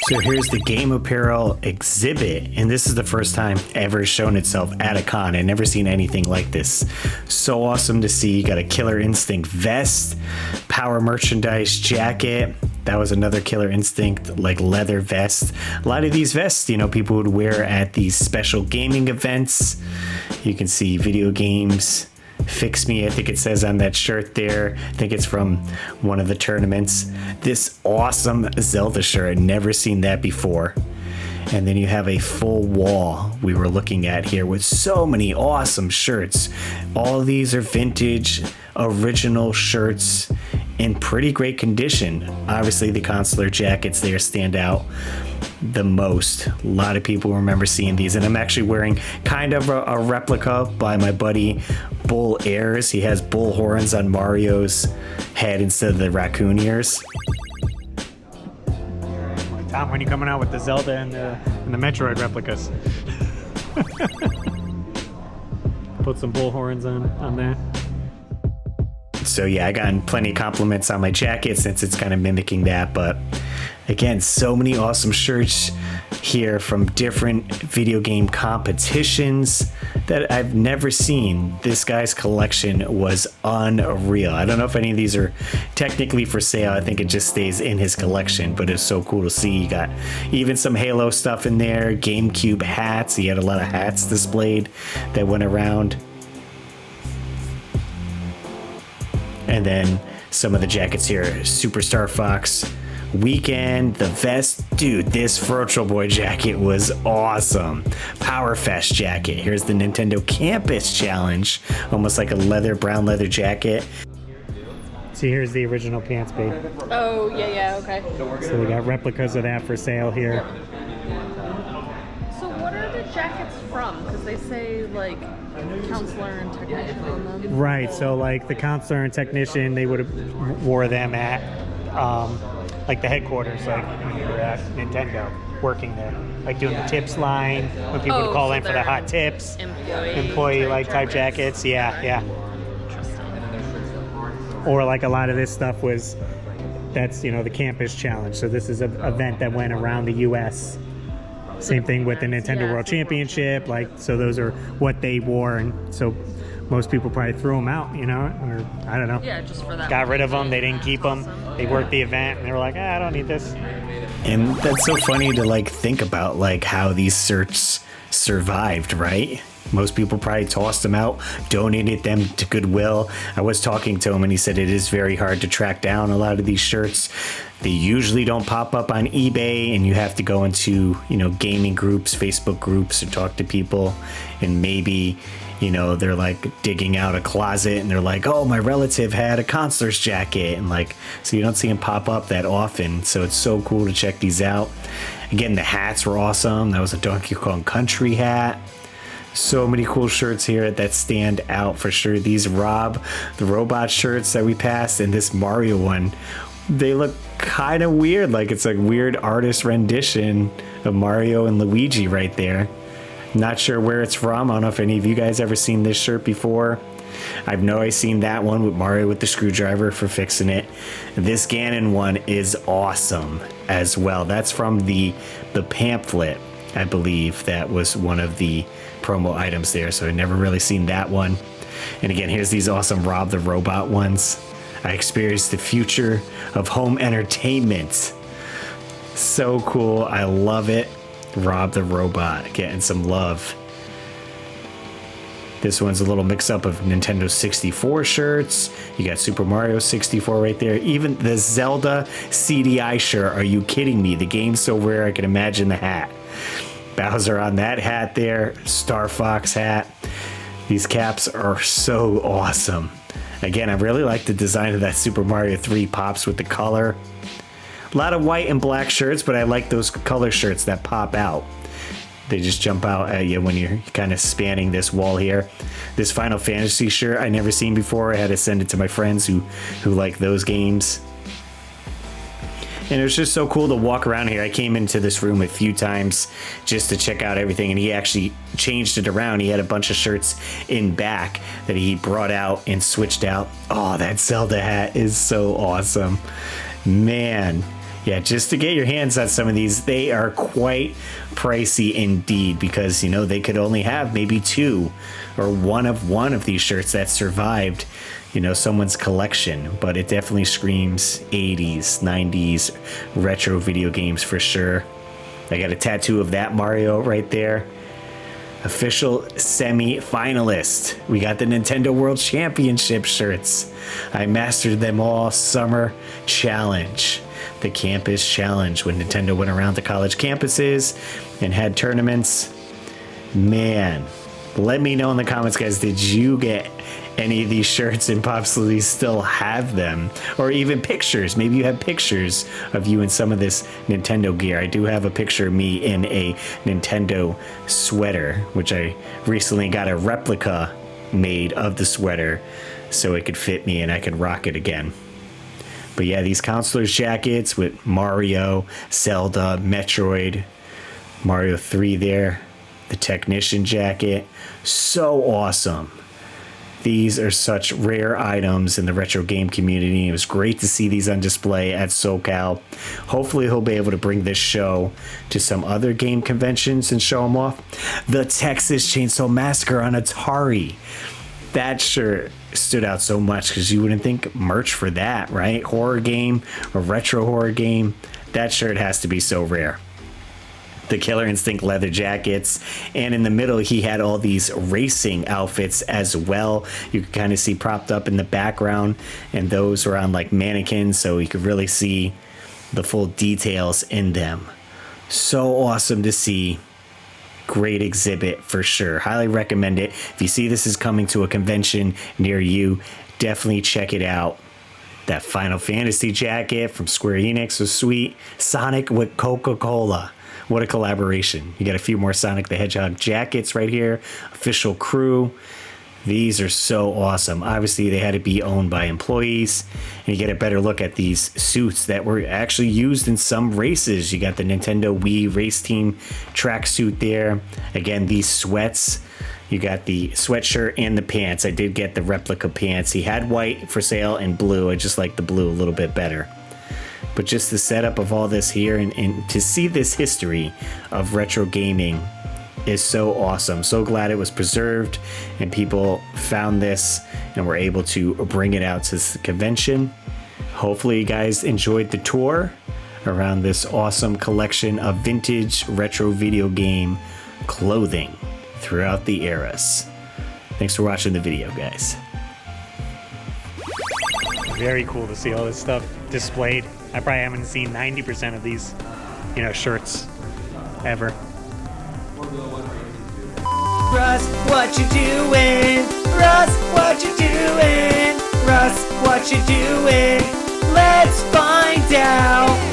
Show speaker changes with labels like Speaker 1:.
Speaker 1: So here's the Game Apparel exhibit, and this is the first time ever shown itself at a con. I've never seen anything like this. So awesome to see. You got a Killer Instinct vest, Power Merchandise jacket. That was another Killer Instinct like leather vest. A lot of these vests, you know, people would wear at these special gaming events. You can see video games. Fix Me, I think it says on that shirt there. I think it's from one of the tournaments. This awesome Zelda shirt, I'd never seen that before. And then you have a full wall we were looking at here with so many awesome shirts. All of these are vintage, original shirts in pretty great condition. Obviously the consular jackets there stand out the most. A lot of people remember seeing these, and I'm actually wearing kind of a replica by my buddy Bull Ayers. He has bull horns on Mario's head instead of the raccoon ears. Tom, when are you coming out with the Zelda and the Metroid replicas? Put some bull horns on there. So yeah, I gotten plenty of compliments on my jacket since it's kind of mimicking that, but again, so many awesome shirts here from different video game competitions that I've never seen. This guy's collection was unreal. I don't know if any of these are technically for sale. I think it just stays in his collection, but it's so cool to see. You got even some Halo stuff in there, GameCube hats. He had a lot of hats displayed that went around. And then some of the jackets here, Superstar Fox Weekend, the vest. Dude, this Virtual Boy jacket was awesome. Power Fest jacket. Here's the Nintendo Campus Challenge, almost like a brown leather jacket. See, here's the original pants, babe.
Speaker 2: Oh, yeah, okay.
Speaker 1: So we got replicas of that for sale here.
Speaker 2: So what are the jackets from? Because they say, like, counselor and technician on them.
Speaker 1: Right, so like the counselor and technician, they would have wore them at like the headquarters, like when you were at Nintendo working there, like doing the tips line when people would call in for the hot tips, employee like type jackets. Yeah. Or like a lot of this stuff that's, you know, the campus challenge. So this is an event that went around the US. Same thing with the Nintendo World Championship, like, so those are what they wore, and so most people probably threw them out, you know, or I don't know.
Speaker 2: Yeah, just for that.
Speaker 1: Got rid of them, they didn't keep them. They worked the event and they were like, I don't need this. And that's so funny to like think about like how these shirts survived, right? Most people probably tossed them out, donated them to Goodwill. I was talking to him and he said it is very hard to track down a lot of these shirts. They usually don't pop up on eBay, and you have to go into, you know, gaming groups, Facebook groups, or talk to people, and maybe, you know, they're like digging out a closet and they're like, oh, my relative had a consular's jacket, and like, so you don't see them pop up that often. So it's so cool to check these out. Again, the hats were awesome. That was a Donkey Kong Country hat. So many cool shirts here that stand out for sure. These Rob the Robot shirts that we passed, and this Mario one, they look kind of weird. Like it's a weird artist rendition of Mario and Luigi right there. Not sure where it's from. I don't know if any of you guys ever seen this shirt before. I know I've seen that one with Mario with the screwdriver for fixing it. This Ganon one is awesome as well. That's from the pamphlet, I believe. That was one of the promo items there, so I've never really seen that one. And again, here's these awesome Rob the Robot ones. I experienced the future of home entertainment. So cool. I love it. Rob the Robot getting some love. This one's a little mix up of Nintendo 64 shirts. You got Super Mario 64 right there. Even the Zelda CDI shirt. Are you kidding me? The game's so rare I can imagine the hat. Bowser on that hat there. Star Fox hat. These caps are so awesome. Again, I really like the design of that Super Mario 3 pops with the color. A lot of white and black shirts, but I like those color shirts that pop out. They just jump out at you when you're kind of spanning this wall here. This Final Fantasy shirt I never seen before. I had to send it to my friends who like those games. And it was just so cool to walk around here. I came into this room a few times just to check out everything, and he actually changed it around. He had a bunch of shirts in back that he brought out and switched out. Oh, that Zelda hat is so awesome. Man, Yeah, just to get your hands on some of these, they are quite pricey indeed, because, you know, they could only have maybe 2 or one of these shirts that survived, you know, someone's collection. But it definitely screams 80s, 90s retro video games for sure. I got a tattoo of that Mario right there. Official semi-finalist. We got the Nintendo World Championship shirts. I mastered them all summer challenge. The campus challenge, when Nintendo went around to college campuses and had tournaments. Man, let me know in the comments, guys, did you get any of these shirts and possibly still have them? Or even pictures. Maybe you have pictures of you in some of this Nintendo gear. I do have a picture of me in a Nintendo sweater, which I recently got a replica made of the sweater so it could fit me and I could rock it again. But yeah, these counselors jackets with Mario, Zelda, Metroid, Mario 3 there, the technician jacket, so awesome. These are such rare items in the retro game community. It was great to see these on display at SoCal. Hopefully he'll be able to bring this show to some other game conventions and show them off. The Texas Chainsaw Massacre on Atari. That shirt stood out so much because you wouldn't think merch for that, right? Horror game or retro horror game. That shirt has to be so rare. The Killer Instinct leather jackets, and in the middle he had all these racing outfits as well. You could kind of see propped up in the background, and those were on like mannequins, so you could really see the full details in them. So awesome to see. Great exhibit for sure. Highly recommend it. If you see this is coming to a convention near you, definitely check it out. That Final Fantasy jacket from Square Enix was sweet. Sonic with Coca-Cola. What a collaboration. You got a few more Sonic the Hedgehog jackets right here. Official crew. These are so awesome. Obviously, they had to be owned by employees. And you get a better look at these suits that were actually used in some races. You got the Nintendo Wii Race Team tracksuit there. Again, these sweats. You got the sweatshirt and the pants. I did get the replica pants. He had white for sale and blue. I just like the blue a little bit better. But just the setup of all this here and to see this history of retro gaming is so awesome. So glad it was preserved and people found this and were able to bring it out to the convention. Hopefully you guys enjoyed the tour around this awesome collection of vintage retro video game clothing throughout the eras. Thanks for watching the video, guys. Very cool to see all this stuff displayed. I probably haven't seen 90% of these, you know, shirts ever.
Speaker 3: Russ, what you doing? Russ, what you doing? Russ, what you doing? Let's find out.